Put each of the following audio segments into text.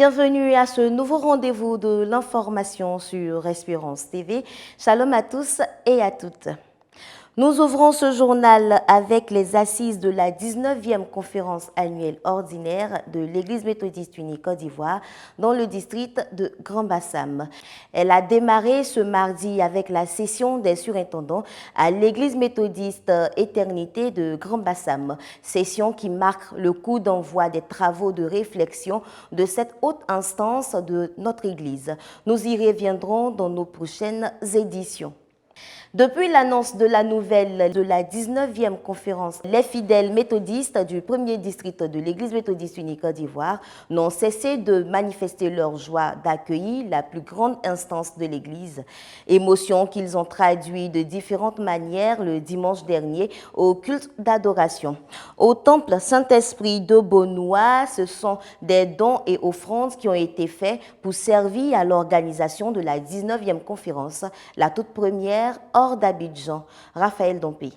Bienvenue à ce nouveau rendez-vous de l'information sur Espérance TV. Shalom à tous et à toutes. Nous ouvrons ce journal avec les assises de la 19e conférence annuelle ordinaire de l'Église méthodiste unie Côte d'Ivoire dans le district de Grand Bassam. Elle a démarré ce mardi avec la session des surintendants à l'Église méthodiste Éternité de Grand Bassam, session qui marque le coup d'envoi des travaux de réflexion de cette haute instance de notre Église. Nous y reviendrons dans nos prochaines éditions. Depuis l'annonce de la nouvelle de la 19e conférence, les fidèles méthodistes du premier district de l'Église méthodiste unie Côte d'Ivoire n'ont cessé de manifester leur joie d'accueillir la plus grande instance de l'Église. Émotion qu'ils ont traduit de différentes manières le dimanche dernier au culte d'adoration. Au temple Saint-Esprit de Bonois, ce sont des dons et offrandes qui ont été faits pour servir à l'organisation de la 19e conférence, la toute première hors d'Abidjan. Raphaël Dompé.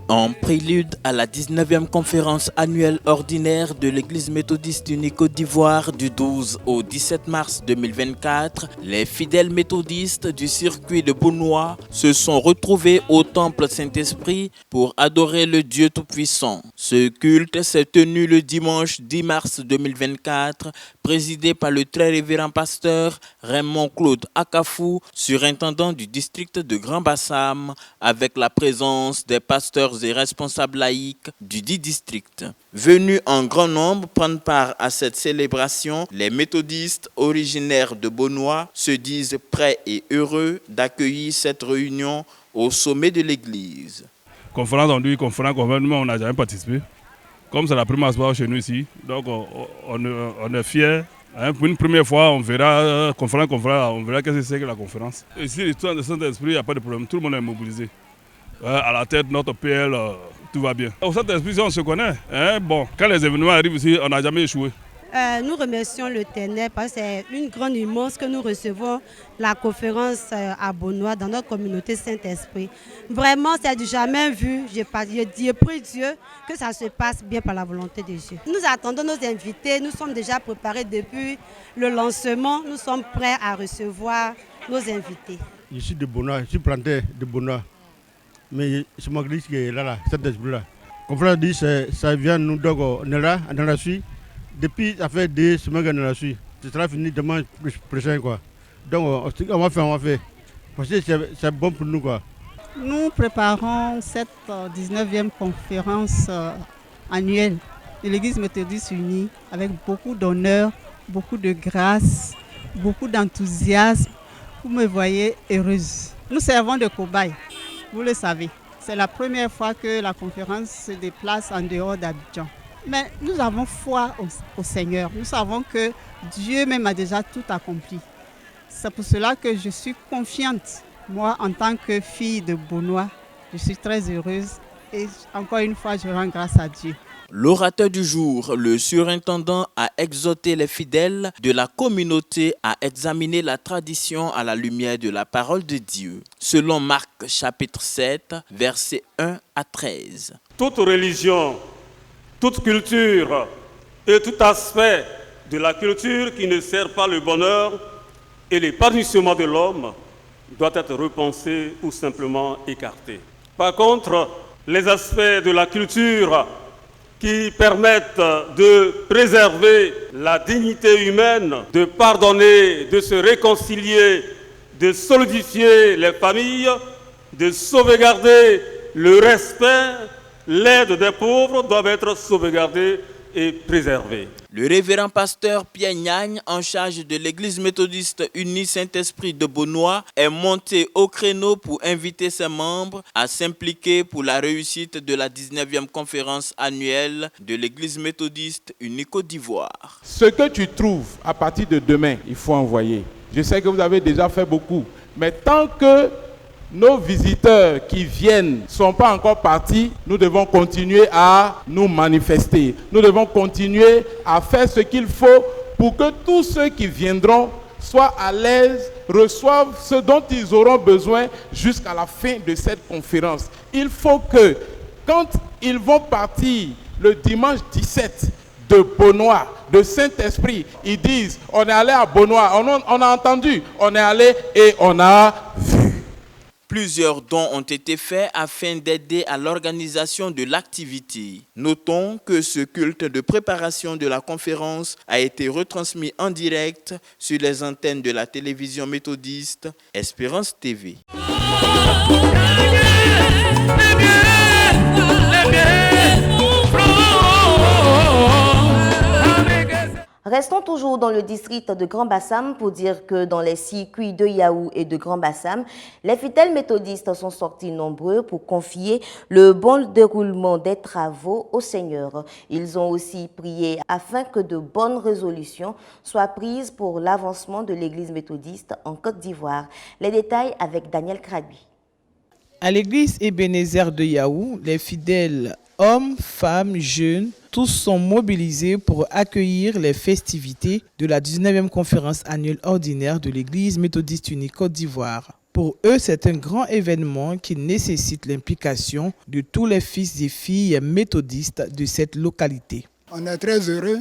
En prélude à la 19e conférence annuelle ordinaire de l'Église méthodiste unie Côte d'Ivoire du 12 au 17 mars 2024, les fidèles méthodistes du circuit de Bonois se sont retrouvés au temple Saint-Esprit pour adorer le Dieu Tout-Puissant. Ce culte s'est tenu le dimanche 10 mars 2024, présidé par le très révérend pasteur Raymond Claude Akafou, surintendant du district de Grand Bassam, avec la présence des pasteurs et responsables laïcs du dit district. Venus en grand nombre prendre part à cette célébration, les méthodistes originaires de Bonois se disent prêts et heureux d'accueillir cette réunion au sommet de l'Église. Conférence en lui, conférence gouvernement, on n'a jamais participé. Comme c'est la première fois chez nous ici, donc on est fiers. Pour une première fois, on verra conférence, on verra qu'est-ce que c'est que la conférence. Ici, l'histoire de Saint-Esprit, il n'y a pas de problème, tout le monde est mobilisé. À la tête de notre PL, tout va bien. Au Saint-Esprit, on se connaît. Bon, quand les événements arrivent ici, on n'a jamais échoué. Nous remercions l'Éternel parce que c'est une grande immense que nous recevons la conférence à Bonois dans notre communauté Saint-Esprit. Vraiment, c'est du jamais vu. Je prie Dieu que ça se passe bien par la volonté de Dieu. Nous attendons nos invités. Nous sommes déjà préparés depuis le lancement. Nous sommes prêts à recevoir nos invités. Je suis de Bonois, je suis planté de Bonois. Mais c'est mon église qui est là, cet esprit-là. Comme frère dit, ça vient nous, donc on est là, dans la suite. Depuis, ça fait 2 semaines qu'on est dans la suite. Ce sera fini demain prochain, quoi. Donc on va faire. Parce que c'est bon pour nous, quoi. Nous préparons cette 19e conférence annuelle de l'Église méthodiste unie avec beaucoup d'honneur, beaucoup de grâce, beaucoup d'enthousiasme. Vous me voyez heureuse. Nous servons de cobayes. Vous le savez, c'est la première fois que la conférence se déplace en dehors d'Abidjan. Mais nous avons foi au Seigneur. Nous savons que Dieu même a déjà tout accompli. C'est pour cela que je suis confiante. Moi, en tant que fille de Bonois, je suis très heureuse et encore une fois, je rends grâce à Dieu. L'orateur du jour, le surintendant, a exhorté les fidèles de la communauté à examiner la tradition à la lumière de la parole de Dieu. Selon Marc chapitre 7, versets 1 à 13. Toute religion, toute culture et tout aspect de la culture qui ne sert pas le bonheur et l'épanouissement de l'homme doit être repensé ou simplement écarté. Par contre, les aspects de la culture qui permettent de préserver la dignité humaine, de pardonner, de se réconcilier, de solidifier les familles, de sauvegarder le respect, l'aide des pauvres doivent être sauvegardées et préservées. Le révérend pasteur Pierre Nyagne, en charge de l'Église méthodiste unie Saint-Esprit de Bonois, est monté au créneau pour inviter ses membres à s'impliquer pour la réussite de la 19e conférence annuelle de l'Église méthodiste unie Côte d'Ivoire. Ce que tu trouves à partir de demain, il faut envoyer. Je sais que vous avez déjà fait beaucoup, mais tant que nos visiteurs qui viennent ne sont pas encore partis, nous devons continuer à nous manifester. Nous devons continuer à faire ce qu'il faut pour que tous ceux qui viendront soient à l'aise, reçoivent ce dont ils auront besoin jusqu'à la fin de cette conférence. Il faut que, quand ils vont partir le dimanche 17 de Beaunois, de Saint-Esprit. Ils disent, on est allé à Beaunois, on a entendu, on est allé et on a vu. Plusieurs dons ont été faits afin d'aider à l'organisation de l'activité. Notons que ce culte de préparation de la conférence a été retransmis en direct sur les antennes de la télévision méthodiste Espérance TV. Restons toujours dans le district de Grand Bassam pour dire que dans les circuits de Yahou et de Grand Bassam, les fidèles méthodistes sont sortis nombreux pour confier le bon déroulement des travaux au Seigneur. Ils ont aussi prié afin que de bonnes résolutions soient prises pour l'avancement de l'Église méthodiste en Côte d'Ivoire. Les détails avec Daniel Krabi. À l'église Ebenezer de Yahou, les fidèles, hommes, femmes, jeunes, tous sont mobilisés pour accueillir les festivités de la 19e conférence annuelle ordinaire de l'église méthodiste unie Côte d'Ivoire. Pour eux, c'est un grand événement qui nécessite l'implication de tous les fils et filles méthodistes de cette localité. On est très heureux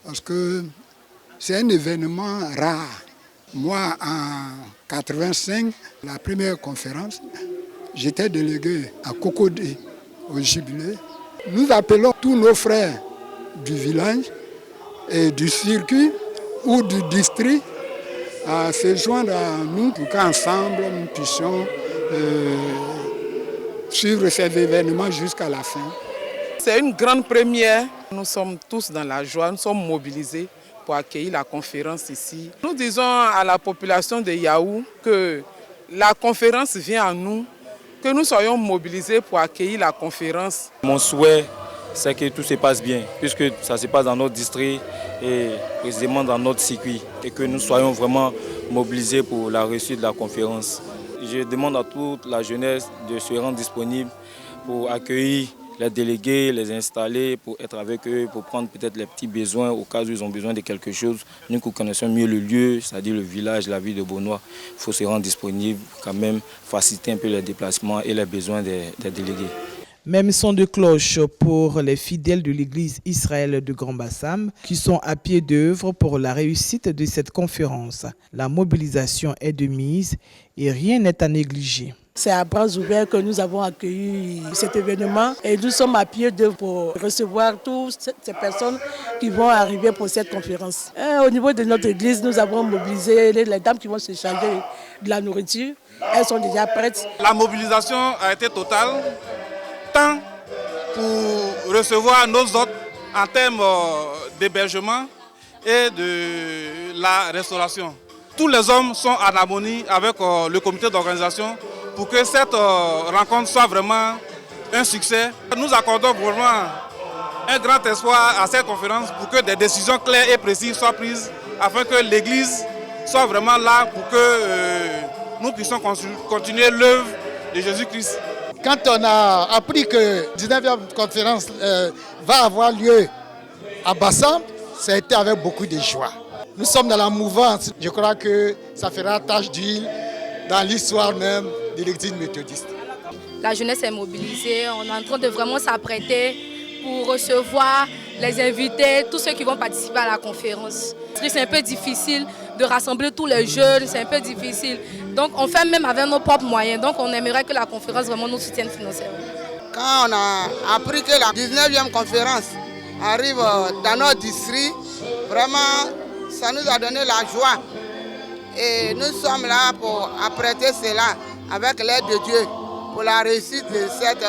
parce que c'est un événement rare. Moi, en 85, la première conférence, j'étais délégué à Cocodé, au Jubilé. Nous appelons tous nos frères du village et du circuit ou du district à se joindre à nous pour qu'ensemble nous puissions suivre ces événements jusqu'à la fin. C'est une grande première. Nous sommes tous dans la joie, nous sommes mobilisés pour accueillir la conférence ici. Nous disons à la population de Yahou que la conférence vient à nous, que nous soyons mobilisés pour accueillir la conférence. Mon souhait, c'est que tout se passe bien, puisque ça se passe dans notre district et précisément dans notre circuit, et que nous soyons vraiment mobilisés pour la réussite de la conférence. Je demande à toute la jeunesse de se rendre disponible pour accueillir les délégués, les installer, pour être avec eux, pour prendre peut-être les petits besoins au cas où ils ont besoin de quelque chose. Nous qui connaissons mieux le lieu, c'est-à-dire le village, la ville de Beaunois, il faut se rendre disponible, quand même faciliter un peu les déplacements et les besoins des délégués. Même son de cloche pour les fidèles de l'église Israël de Grand Bassam qui sont à pied d'œuvre pour la réussite de cette conférence. La mobilisation est de mise et rien n'est à négliger. C'est à bras ouverts que nous avons accueilli cet événement et nous sommes à pied d'œuvre pour recevoir toutes ces personnes qui vont arriver pour cette conférence. Et au niveau de notre église, nous avons mobilisé les dames qui vont se charger de la nourriture. Elles sont déjà prêtes. La mobilisation a été totale, tant pour recevoir nos hôtes en termes d'hébergement et de la restauration. Tous les hommes sont en harmonie avec le comité d'organisation pour que cette rencontre soit vraiment un succès. Nous accordons vraiment un grand espoir à cette conférence pour que des décisions claires et précises soient prises afin que l'Église soit vraiment là pour que nous puissions continuer l'œuvre de Jésus-Christ. Quand on a appris que la 19e conférence va avoir lieu à Bassam, ça a été avec beaucoup de joie. Nous sommes dans la mouvance. Je crois que ça fera tache d'huile dans l'histoire même de l'église méthodiste. La jeunesse est mobilisée. On est en train de vraiment s'apprêter pour recevoir les invités, tous ceux qui vont participer à la conférence. C'est un peu difficile de rassembler tous les jeunes, c'est un peu difficile. Donc on fait même avec nos propres moyens. Donc on aimerait que la conférence vraiment nous soutienne financièrement. Quand on a appris que la 19e conférence arrive dans notre district, vraiment ça nous a donné la joie. Et nous sommes là pour apprêter cela avec l'aide de Dieu pour la réussite de cette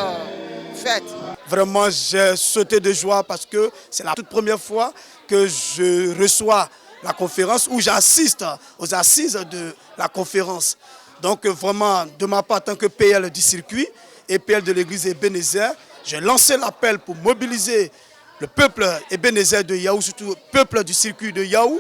fête. Vraiment, j'ai sauté de joie parce que c'est la toute première fois que je reçois la conférence ou j'assiste aux assises de la conférence. Donc vraiment, de ma part, en tant que PL du circuit et PL de l'église Ebenezer, j'ai lancé l'appel pour mobiliser le peuple Ebenezer de Yahou, surtout le peuple du circuit de Yahou,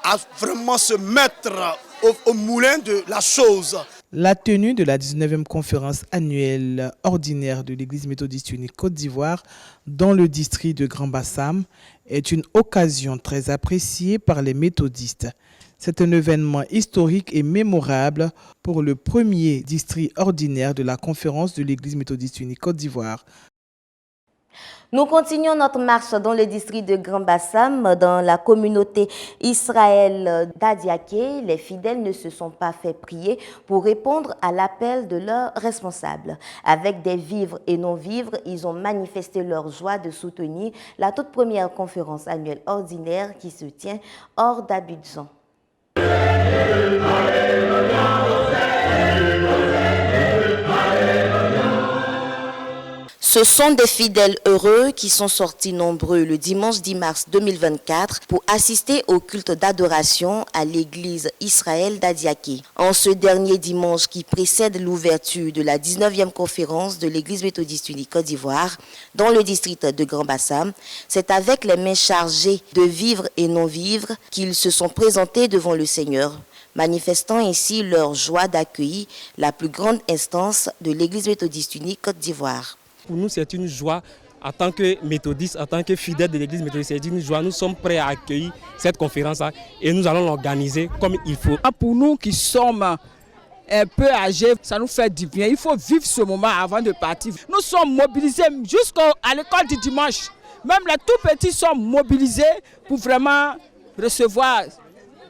à vraiment se mettre au moulin de la chose. La tenue de la 19e conférence annuelle ordinaire de l'Église méthodiste unie Côte d'Ivoire dans le district de Grand Bassam est une occasion très appréciée par les méthodistes. C'est un événement historique et mémorable pour le premier district ordinaire de la conférence de l'Église méthodiste unie Côte d'Ivoire. Nous continuons notre marche dans le district de Grand Bassam, dans la communauté Israël d'Adiaké. Les fidèles ne se sont pas fait prier pour répondre à l'appel de leurs responsables. Avec des vivres et non-vivres, ils ont manifesté leur joie de soutenir la toute première conférence annuelle ordinaire qui se tient hors d'Abidjan. Ce sont des fidèles heureux qui sont sortis nombreux le dimanche 10 mars 2024 pour assister au culte d'adoration à l'église Israël d'Adiaké. En ce dernier dimanche qui précède l'ouverture de la 19e conférence de l'église méthodiste unie Côte d'Ivoire dans le district de Grand Bassam, c'est avec les mains chargées de vivres et non-vivres qu'ils se sont présentés devant le Seigneur, manifestant ainsi leur joie d'accueillir la plus grande instance de l'église méthodiste unie Côte d'Ivoire. Pour nous, c'est une joie en tant que méthodistes, en tant que fidèles de l'église méthodiste. C'est une joie. Nous sommes prêts à accueillir cette conférence et nous allons l'organiser comme il faut. Pour nous qui sommes un peu âgés, ça nous fait du bien. Il faut vivre ce moment avant de partir. Nous sommes mobilisés jusqu'à l'école du dimanche. Même les tout petits sont mobilisés pour vraiment recevoir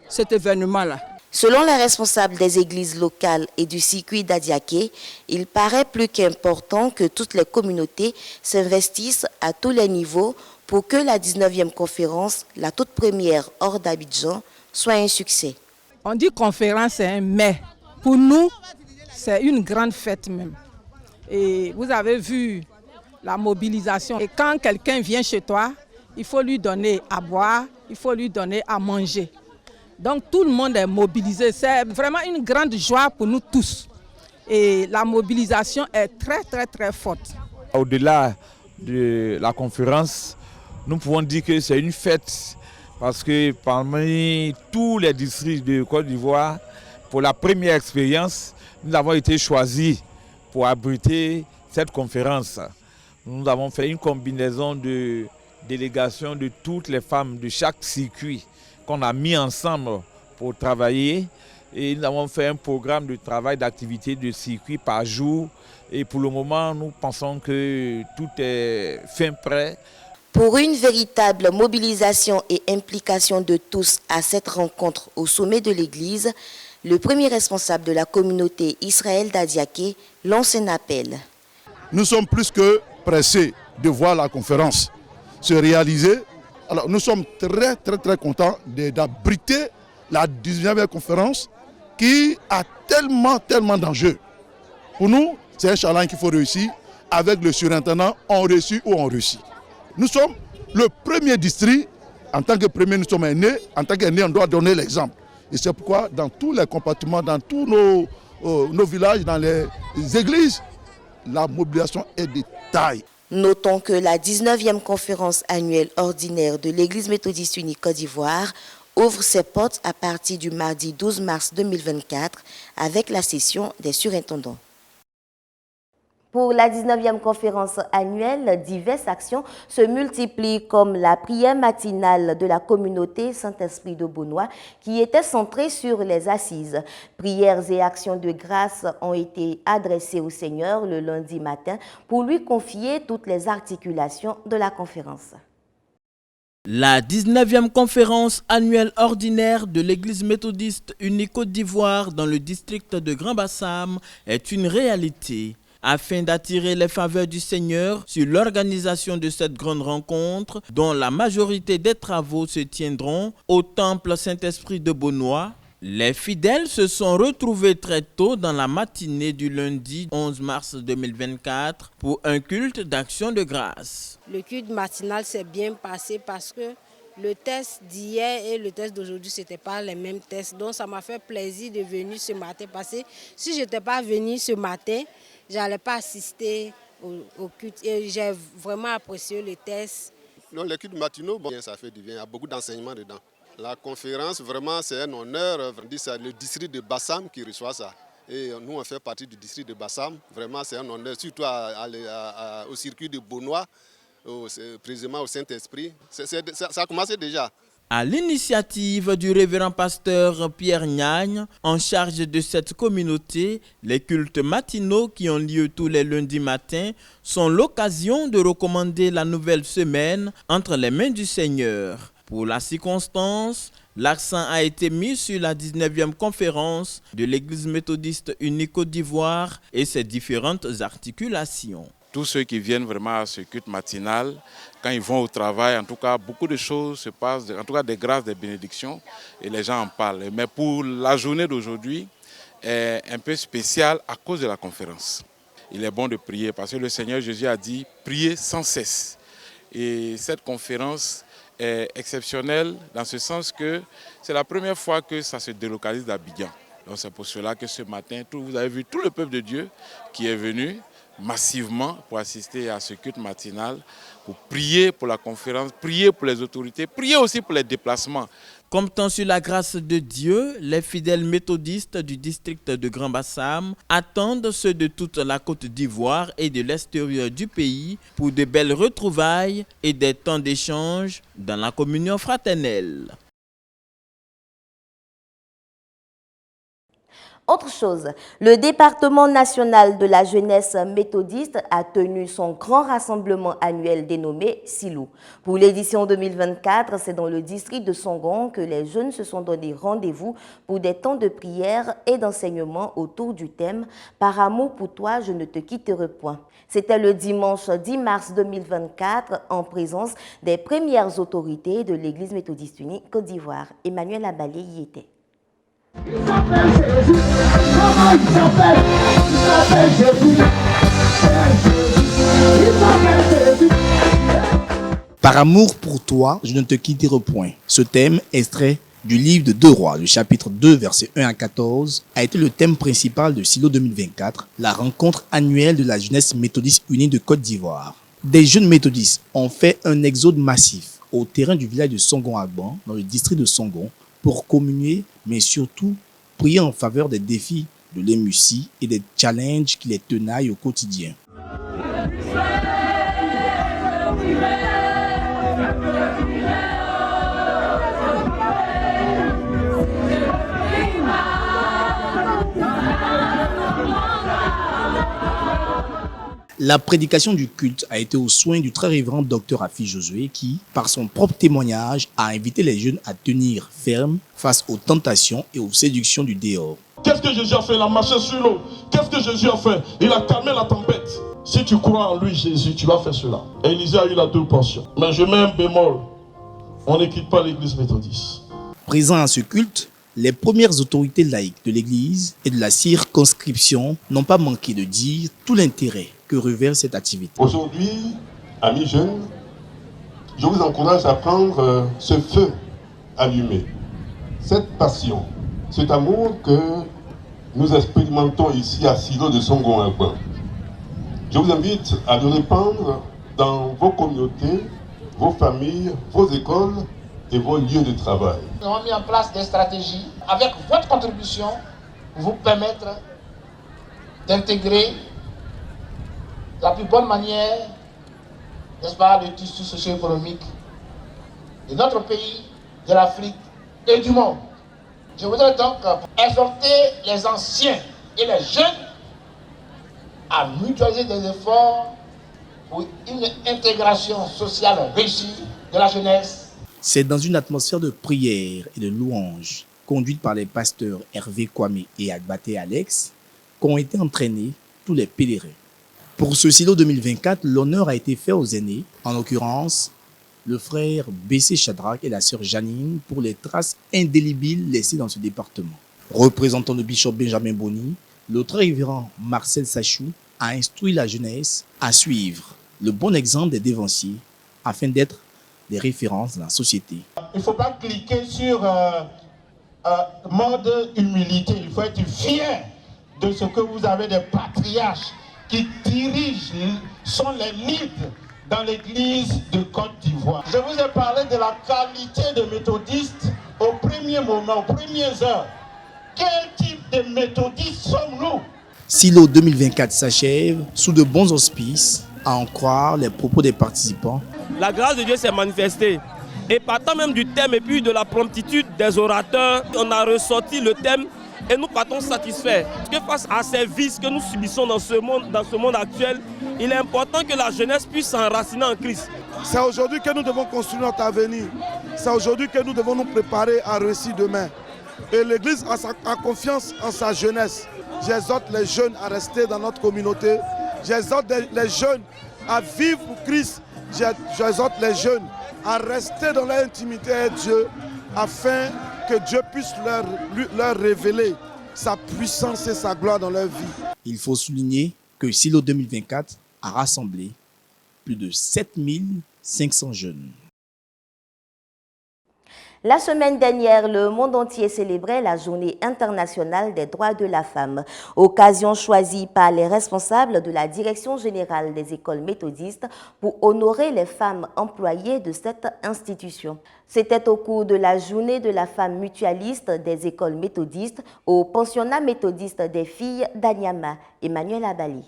cet événement-là. Selon les responsables des églises locales et du circuit d'Adiaké, il paraît plus qu'important que toutes les communautés s'investissent à tous les niveaux pour que la 19e conférence, la toute première hors d'Abidjan, soit un succès. On dit conférence, mais pour nous, c'est une grande fête même. Et vous avez vu la mobilisation. Et quand quelqu'un vient chez toi, il faut lui donner à boire, il faut lui donner à manger. Donc tout le monde est mobilisé. C'est vraiment une grande joie pour nous tous. Et la mobilisation est très très très forte. Au-delà de la conférence, nous pouvons dire que c'est une fête parce que parmi tous les districts de Côte d'Ivoire, pour la première expérience, nous avons été choisis pour abriter cette conférence. Nous avons fait une combinaison de délégations de toutes les femmes de chaque circuit qu'on a mis ensemble pour travailler et nous avons fait un programme de travail d'activité de circuit par jour et pour le moment nous pensons que tout est fin prêt. Pour une véritable mobilisation et implication de tous à cette rencontre au sommet de l'église, le premier responsable de la communauté Israël d'Adiaké lance un appel. Nous sommes plus que pressés de voir la conférence se réaliser. Alors nous sommes très contents d'abriter la 19e conférence qui a tellement d'enjeux. Pour nous, c'est un challenge qu'il faut réussir. Avec le surintendant, on réussit ou on réussit. Nous sommes le premier district, en tant que premier, nous sommes aînés. En tant qu'aînés, on doit donner l'exemple. Et c'est pourquoi dans tous les compartiments, dans tous nos villages, dans les églises, la mobilisation est de taille. Notons que la 19e conférence annuelle ordinaire de l'Église méthodiste unie Côte d'Ivoire ouvre ses portes à partir du mardi 12 mars 2024 avec la session des surintendants. Pour la 19e conférence annuelle, diverses actions se multiplient comme la prière matinale de la communauté Saint-Esprit de Beaunois qui était centrée sur les assises. Prières et actions de grâce ont été adressées au Seigneur le lundi matin pour lui confier toutes les articulations de la conférence. La 19e conférence annuelle ordinaire de l'Église méthodiste unie Côte d'Ivoire dans le district de Grand Bassam est une réalité. Afin d'attirer les faveurs du Seigneur sur l'organisation de cette grande rencontre, dont la majorité des travaux se tiendront au temple Saint-Esprit de Beaunois, les fidèles se sont retrouvés très tôt dans la matinée du lundi 11 mars 2024 pour un culte d'action de grâce. Le culte matinal s'est bien passé parce que le test d'hier et le test d'aujourd'hui, ce n'étaient pas les mêmes tests. Donc ça m'a fait plaisir de venir ce matin parce que si je n'étais pas venue ce matin, je n'allais pas assister au culte et j'ai vraiment apprécié le test. Non, les cultes matinaux, ça fait du bien, il y a beaucoup d'enseignements dedans. La conférence, vraiment, c'est un honneur. C'est le district de Bassam qui reçoit ça. Et nous, on fait partie du district de Bassam. Vraiment, c'est un honneur, surtout au circuit de Beaunois, précisément au Saint-Esprit. Ça a commencé déjà. À l'initiative du révérend pasteur Pierre Nyagne, en charge de cette communauté, les cultes matinaux qui ont lieu tous les lundis matins sont l'occasion de recommander la nouvelle semaine entre les mains du Seigneur. Pour la circonstance, l'accent a été mis sur la 19e conférence de l'Église méthodiste unie Côte d'Ivoire et ses différentes articulations. Tous ceux qui viennent vraiment à ce culte matinal, quand ils vont au travail, en tout cas, beaucoup de choses se passent, en tout cas des grâces, des bénédictions, et les gens en parlent. Mais pour la journée d'aujourd'hui, est un peu spéciale à cause de la conférence. Il est bon de prier parce que le Seigneur Jésus a dit « priez sans cesse ». Et cette conférence est exceptionnelle dans ce sens que c'est la première fois que ça se délocalise d'Abidjan. Donc c'est pour cela que ce matin, vous avez vu tout le peuple de Dieu qui est venu massivement pour assister à ce culte matinal, pour prier pour la conférence, prier pour les autorités, prier aussi pour les déplacements. Comptant sur la grâce de Dieu, les fidèles méthodistes du district de Grand Bassam attendent ceux de toute la Côte d'Ivoire et de l'extérieur du pays pour de belles retrouvailles et des temps d'échange dans la communion fraternelle. Autre chose, le département national de la jeunesse méthodiste a tenu son grand rassemblement annuel dénommé Silou. Pour l'édition 2024, c'est dans le district de Songon que les jeunes se sont donné rendez-vous pour des temps de prière et d'enseignement autour du thème « Par amour pour toi, je ne te quitterai point ». C'était le dimanche 10 mars 2024 en présence des premières autorités de l'Église méthodiste unie Côte d'Ivoire. Emmanuel Abalé y était. Il s'appelle Jésus. Comment il s'appelle? Il s'appelle Jésus. Il s'appelle Jésus. Par amour pour toi, je ne te quitterai point. Ce thème, extrait du livre de 2 Rois, le chapitre 2, versets 1 à 14, a été le thème principal de Silo 2024, la rencontre annuelle de la jeunesse méthodiste unie de Côte d'Ivoire. Des jeunes méthodistes ont fait un exode massif au terrain du village de Songon-Agban, dans le district de Songon, pour communier, mais surtout prier en faveur des défis de l'émucie et des challenges qui les tenaillent au quotidien. La prédication du culte a été au soin du très révérend docteur Afi Josué qui, par son propre témoignage, a invité les jeunes à tenir ferme face aux tentations et aux séductions du dehors. Qu'est-ce que Jésus a fait? Il a marché sur l'eau. Qu'est-ce que Jésus a fait? Il a calmé la tempête. Si tu crois en lui, Jésus, tu vas faire cela. Et Élisée a eu la 2 portions. Mais je mets un bémol. On ne quitte pas l'église méthodiste. Présents à ce culte, les premières autorités laïques de l'église et de la circonscription n'ont pas manqué de dire tout l'intérêt que revêt cette activité. Aujourd'hui, amis jeunes, je vous encourage à prendre ce feu allumé, cette passion, cet amour que nous expérimentons ici à Silo de Songon-Agban. Je vous invite à le répandre dans vos communautés, vos familles, vos écoles et vos lieux de travail. Nous avons mis en place des stratégies avec votre contribution pour vous permettre d'intégrer la plus bonne manière, n'est-ce pas, le tissu socio-économique de notre pays, de l'Afrique et du monde. Je voudrais donc exhorter les anciens et les jeunes à mutualiser des efforts pour une intégration sociale réussie de la jeunesse. C'est dans une atmosphère de prière et de louange, conduite par les pasteurs Hervé Kwame et Agbaté Alex, qu'ont été entraînés tous les pèlerins. Pour ce Silo 2024, l'honneur a été fait aux aînés, en l'occurrence le frère Bessé Shadrach et la sœur Janine, pour les traces indélébiles laissées dans ce département. Représentant le bishop Benjamin Boni, le très révérend Marcel Sachou a instruit la jeunesse à suivre le bon exemple des dévanciers afin d'être des références dans la société. Il ne faut pas cliquer sur mode humilité, il faut être fier de ce que vous avez des patriarches qui dirigent, sont les leads dans l'église de Côte d'Ivoire. Je vous ai parlé de la qualité de méthodistes au premier moment, aux premières heures. Quel type de méthodistes sommes-nous? Silo 2024 s'achève sous de bons auspices, à en croire les propos des participants. La grâce de Dieu s'est manifestée Et partant même du thème et puis de la promptitude des orateurs, on a ressorti le thème et nous partons satisfaits. Parce que face à ces vices que nous subissons dans ce monde actuel, il est important que la jeunesse puisse s'enraciner en Christ. C'est aujourd'hui que nous devons construire notre avenir. C'est aujourd'hui que nous devons nous préparer à réussir demain. Et l'Église a confiance en sa jeunesse. J'exhorte les jeunes à rester dans notre communauté. J'exhorte les jeunes à vivre pour Christ. J'exhorte les jeunes à rester dans l'intimité avec Dieu afin que Dieu puisse leur révéler sa puissance et sa gloire dans leur vie. Il faut souligner que Silo 2024 a rassemblé plus de 7500 jeunes. La semaine dernière, le monde entier célébrait la Journée internationale des droits de la femme, occasion choisie par les responsables de la Direction générale des écoles méthodistes pour honorer les femmes employées de cette institution. C'était au cours de la Journée de la femme mutualiste des écoles méthodistes au pensionnat méthodiste des filles d'Anyama. Emmanuel Abali.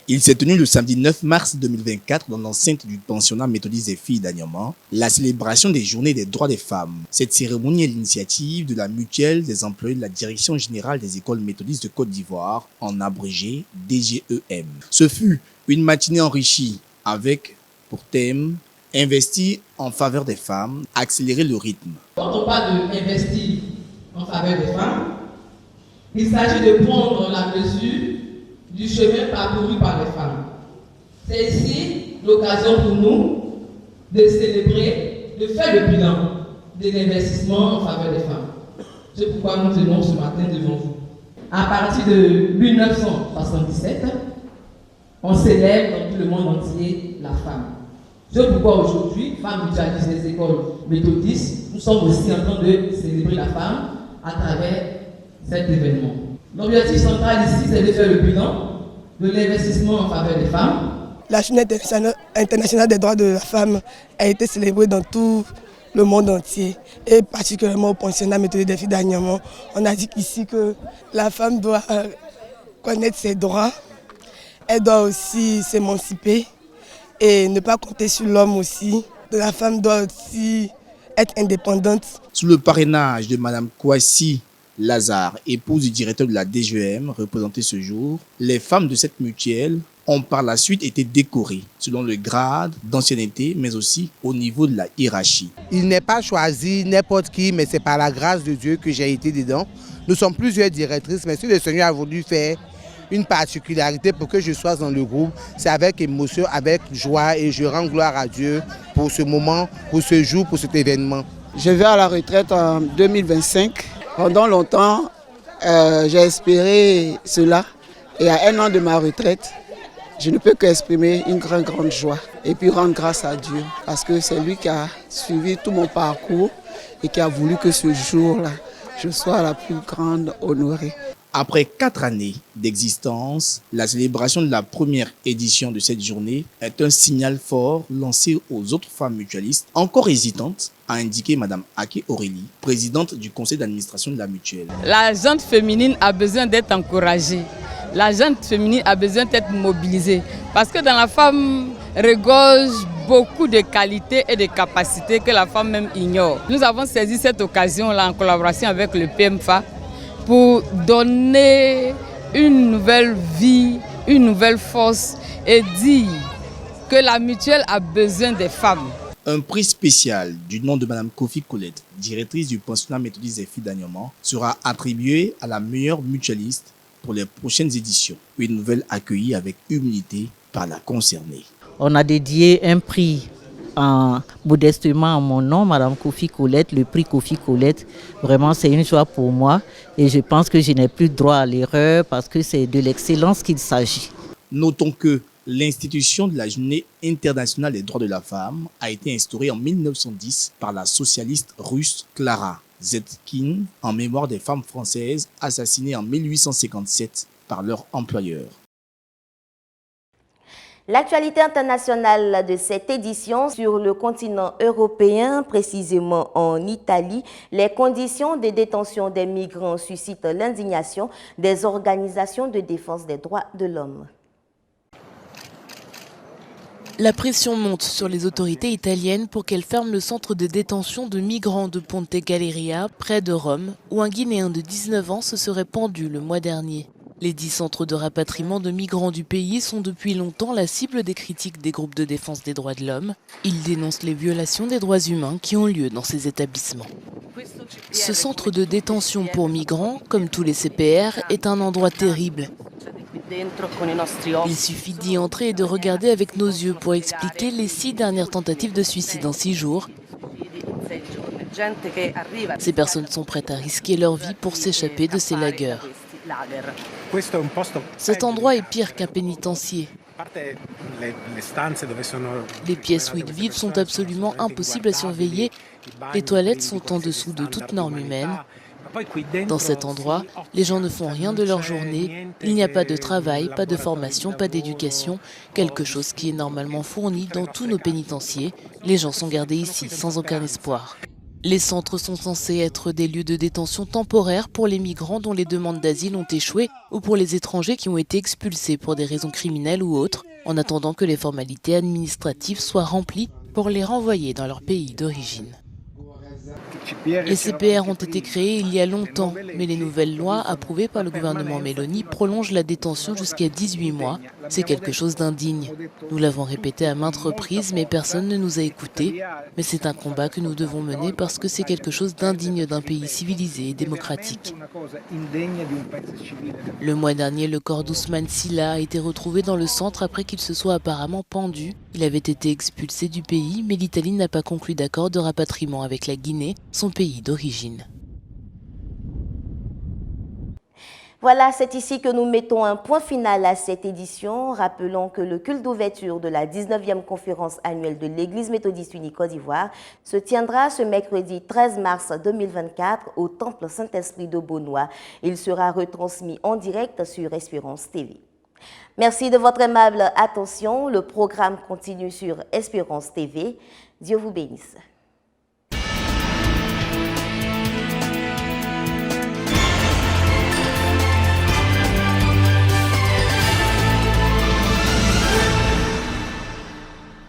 Il s'est tenu le samedi 9 mars 2024 dans l'enceinte du pensionnat méthodiste des filles d'Anyama, la célébration des journées des droits des femmes. Cette cérémonie est l'initiative de la mutuelle des employés de la Direction générale des écoles méthodistes de Côte d'Ivoire, en abrégé DGEM. Ce fut une matinée enrichie avec, pour thème, investir en faveur des femmes, accélérer le rythme. Quand on parle d'investir en faveur des femmes, il s'agit de prendre la mesure du chemin parcouru par les femmes. C'est ici l'occasion pour nous de célébrer, de faire le bilan de l'investissement en faveur des femmes. C'est pourquoi nous tenons ce matin devant vous. À partir de 1977, on célèbre dans tout le monde entier la femme. C'est pourquoi aujourd'hui, Femmes mutualistes des écoles méthodistes, nous sommes aussi en train de célébrer la femme à travers cet événement. L'objectif central ici, c'est de faire le bilan de l'investissement en faveur des femmes. La Journée internationale des droits de la femme a été célébrée dans tout le monde entier et particulièrement au pensionnat méthodiste des filles d'Anyama. On a dit ici que la femme doit connaître ses droits, elle doit aussi s'émanciper et ne pas compter sur l'homme aussi. La femme doit aussi être indépendante. Sous le parrainage de Mme Kouassi Lazare, épouse du directeur de la DGEM, représentée ce jour, les femmes de cette mutuelle ont par la suite été décorées selon le grade d'ancienneté, mais aussi au niveau de la hiérarchie. Il n'est pas choisi n'importe qui, mais c'est par la grâce de Dieu que j'ai été dedans. Nous sommes plusieurs directrices, mais si le Seigneur a voulu faire une particularité pour que je sois dans le groupe, c'est avec émotion, avec joie, et je rends gloire à Dieu pour ce moment, pour ce jour, pour cet événement. Je vais à la retraite en 2025. Pendant longtemps, j'ai espéré cela. Et à 1 an de ma retraite, je ne peux qu'exprimer une grande joie. Et puis rendre grâce à Dieu. Parce que c'est lui qui a suivi tout mon parcours et qui a voulu que ce jour-là, je sois la plus grande honorée. Après 4 années d'existence, la célébration de la première édition de cette journée est un signal fort lancé aux autres femmes mutualistes encore hésitantes, a indiqué Mme Ake Aurélie, présidente du conseil d'administration de la mutuelle. La gente féminine a besoin d'être encouragée. La gente féminine a besoin d'être mobilisée. Parce que dans la femme regorge beaucoup de qualités et de capacités que la femme même ignore. Nous avons saisi cette occasion-là en collaboration avec le PMFA pour donner une nouvelle vie, une nouvelle force et dire que la mutuelle a besoin des femmes. Un prix spécial du nom de Mme Kofi Colette, directrice du pensionnat méthodiste des filles d'Anyama, sera attribué à la meilleure mutualiste pour les prochaines éditions. Une nouvelle accueillie avec humilité par la concernée. On a dédié un prix modestement à mon nom, Mme Kofi Colette, le prix Kofi Colette. Vraiment, c'est une joie pour moi et je pense que je n'ai plus droit à l'erreur parce que c'est de l'excellence qu'il s'agit. Notons que l'institution de la Journée internationale des droits de la femme a été instaurée en 1910 par la socialiste russe Clara Zetkin en mémoire des femmes françaises assassinées en 1857 par leur employeur. L'actualité internationale de cette édition sur le continent européen, précisément en Italie, les conditions de détention des migrants suscitent l'indignation des organisations de défense des droits de l'homme. La pression monte sur les autorités italiennes pour qu'elles ferment le centre de détention de migrants de Ponte Galeria, près de Rome, où un Guinéen de 19 ans se serait pendu le mois dernier. Les 10 centres de rapatriement de migrants du pays sont depuis longtemps la cible des critiques des groupes de défense des droits de l'homme. Ils dénoncent les violations des droits humains qui ont lieu dans ces établissements. Ce centre de détention pour migrants, comme tous les CPR, est un endroit terrible. Il suffit d'y entrer et de regarder avec nos yeux pour expliquer les 6 dernières tentatives de suicide en 6 jours. Ces personnes sont prêtes à risquer leur vie pour s'échapper de ces lagers. Cet endroit est pire qu'un pénitencier. Les pièces où ils vivent sont absolument impossibles à surveiller. Les toilettes sont en dessous de toute norme humaine. Dans cet endroit, les gens ne font rien de leur journée. Il n'y a pas de travail, pas de formation, pas d'éducation, quelque chose qui est normalement fourni dans tous nos pénitenciers. Les gens sont gardés ici sans aucun espoir. Les centres sont censés être des lieux de détention temporaires pour les migrants dont les demandes d'asile ont échoué ou pour les étrangers qui ont été expulsés pour des raisons criminelles ou autres, en attendant que les formalités administratives soient remplies pour les renvoyer dans leur pays d'origine. Les CPR ont été créés il y a longtemps, mais les nouvelles lois approuvées par le gouvernement Meloni prolongent la détention jusqu'à 18 mois. C'est quelque chose d'indigne. Nous l'avons répété à maintes reprises, mais personne ne nous a écoutés. Mais c'est un combat que nous devons mener parce que c'est quelque chose d'indigne d'un pays civilisé et démocratique. Le mois dernier, le corps d'Ousmane Sylla a été retrouvé dans le centre après qu'il se soit apparemment pendu. Il avait été expulsé du pays, mais l'Italie n'a pas conclu d'accord de rapatriement avec la Guinée, son pays d'origine. Voilà, c'est ici que nous mettons un point final à cette édition. Rappelons que le culte d'ouverture de la 19e conférence annuelle de l'Église méthodiste unie Côte d'Ivoire se tiendra ce mercredi 13 mars 2024 au Temple Saint-Esprit de Beaunois. Il sera retransmis en direct sur Espérance TV. Merci de votre aimable attention. Le programme continue sur Espérance TV. Dieu vous bénisse.